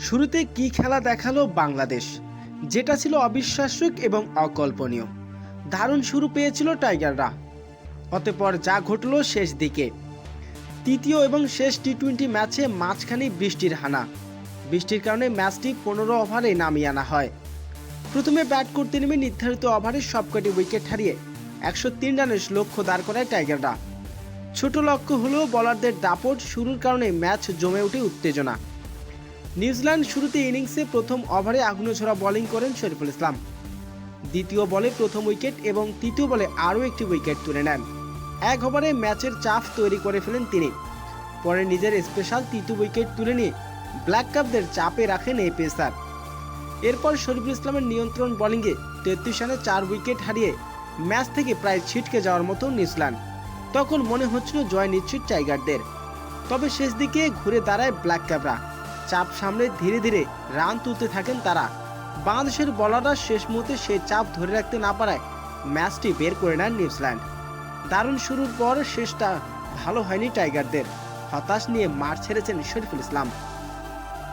শুরুতে কি খেলা দেখালো বাংলাদেশ, যেটা ছিল অবিশ্বাস্য এবং অকল্পনীয়। দারুণ শুরু পেয়েছিল টাইগাররা। অতঃপর যা ঘটল শেষ দিকে, তৃতীয় এবং শেষ টি-20 ম্যাচে মাঝখানে বৃষ্টির হানা। বৃষ্টির কারণে ম্যাচটি 15 ওভারে নামিয়ে আনা হয়। প্রথমে ব্যাট করতে নেমে নির্ধারিত ওভারে সবকটি উইকেট হারিয়ে 103 রানের লক্ষ্য দাঁড় করায় টাইগাররা। ছোট লক্ষ্য হলেও বোলারদের দাপট শুরুর কারণে ম্যাচ জমে ওঠে উত্তেজনা। নিউজিল্যান্ড শুরুতে ইনিংসে প্রথম ওভারে আগুনঝরা বোলিং করেন শরীফুল ইসলাম। দ্বিতীয় বলে প্রথম উইকেট এবং তৃতীয় বলে আরও একটি উইকেট তুলে নেন। এক ওভারে ম্যাচের চাপ তৈরি করে ফেলেন তিনি। পরে নিজের স্পেশাল তৃতীয় উইকেট তুলে নিয়ে ব্ল্যাক কাপদের চাপে রাখেন এই পেসার। এরপর শরীফুল ইসলামের নিয়ন্ত্রণ বোলিংয়ে 33 রানে 4 উইকেট হারিয়ে ম্যাচ থেকে প্রায় ছিটকে যাওয়ার মতো নিউজিল্যান্ড। তখন মনে হচ্ছিল জয় নিশ্চিত টাইগারদের। তবে শেষ দিকে ঘুরে দাঁড়ায় ব্ল্যাক ক্যাপরা। চাপ সামলে ধীরে ধীরে রান তুলতে থাকেন তারা। বাংলাদেশের বোলাররা শেষ মুহূর্তে সেই চাপ ধরে রাখতে না পারায় ম্যাচটি বের করে নেন নিউজিল্যান্ড। দারুণ শুরুর পর শেষটা ভালো হয়নি টাইগারদের। হতাশ নিয়ে মাঠ ছেড়েছেন শরীফুল ইসলাম।